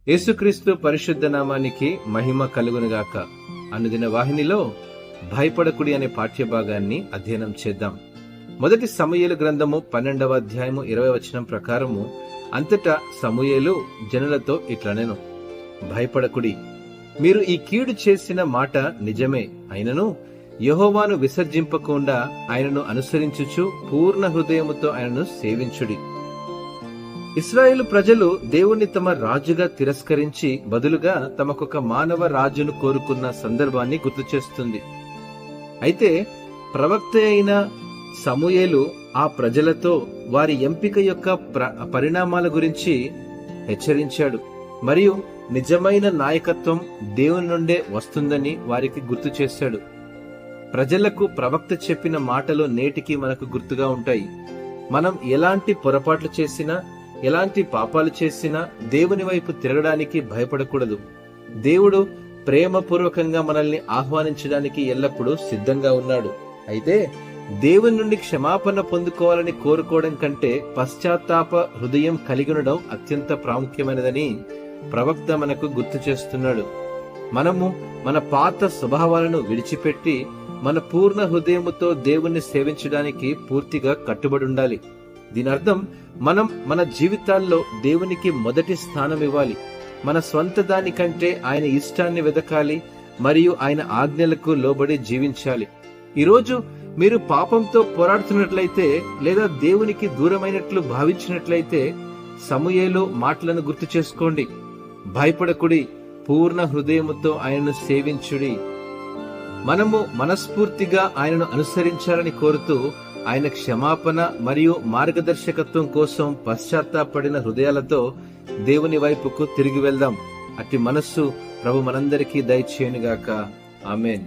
యేసుక్రీస్తు పరిశుద్ధ నామానికి మహిమ కలుగునుగాక. అనుదిన వాహినిలో భయపడకుడి అనే పాఠ్యభాగాన్ని అధ్యయనం చేద్దాం. మొదటి సమూయేలు గ్రంథము 12వ అధ్యాయము 20వ వచనం ప్రకారము, అంతటా సమూయేలు జనులతో ఇట్లనెను, భయపడకుడి, మీరు ఈ కీడు చేసిన మాట నిజమే, అయినను యెహోవాను విసర్జింపకుండా ఆయనను అనుసరించుచు పూర్ణ హృదయముతో ఆయనను సేవించుడి. ఇశ్రాయేలు ప్రజలు దేవుణ్ణి తమ రాజుగా తిరస్కరించి బదులుగా తమకొక మానవ రాజును కోరుకున్న సందర్భాన్ని గుర్తు చేస్తుంది. అయితే ప్రవక్త అయిన సమూయేలు ఆ ప్రజలతో వారి ఎంపిక యొక్క పరిణామాల గురించి హెచ్చరించాడు మరియు నిజమైన నాయకత్వం దేవుని నుండే వస్తుందని వారికి గుర్తు చేశాడు. ప్రజలకు ప్రవక్త చెప్పిన మాటలు నేటికి మనకు గుర్తుగా ఉంటాయి. మనం ఎలాంటి పొరపాట్లు చేసినా, ఎలాంటి పాపాలు చేసినా దేవుని వైపు తిరగడానికి భయపడకూడదు. దేవుడు ప్రేమపూర్వకంగా మనల్ని ఆహ్వానించడానికి ఎల్లప్పుడూ సిద్ధంగా ఉన్నాడు. అయితే దేవుని నుండి క్షమాపణ పొందుకోవాలని కోరుకోవడం కంటే పశ్చాత్తాప హృదయం కలిగి ఉండడం అత్యంత ప్రాముఖ్యమైనదని ప్రవక్త మనకు గుర్తు చేస్తున్నాడు. మనము మన పాత స్వభావాలను విడిచిపెట్టి మన పూర్ణ హృదయముతో దేవుణ్ణి సేవించడానికి పూర్తిగా కట్టుబడి ఉండాలి. దీని అర్థం మనం మన జీవితాల్లో దేవునికి మొదటి స్థానం ఇవ్వాలి. మన స్వంత దానికంటే ఆయన ఇష్టాన్ని వెదకాలి మరియు ఆయన ఆజ్ఞలకు లోబడి జీవించాలి. ఈరోజు మీరు పాపంతో పోరాడుతున్నట్లయితే లేదా దేవునికి దూరమైనట్లు భావించినట్లయితే సమూయేలు మాటలను గుర్తు చేసుకోండి. భయపడకుడి, పూర్ణ హృదయముతో ఆయనను సేవించుడి. మనము మనస్ఫూర్తిగా ఆయనను అనుసరించాలని కోరుతూ ఆయన క్షమాపణ మరియు మార్గదర్శకత్వం కోసం పశ్చాత్తాపడిన హృదయాలతో దేవుని వైపుకు తిరిగి వెళ్దాం. అట్టి మనస్సు ప్రభు మనందరికీ దయచేయునుగాక. ఆమేన్.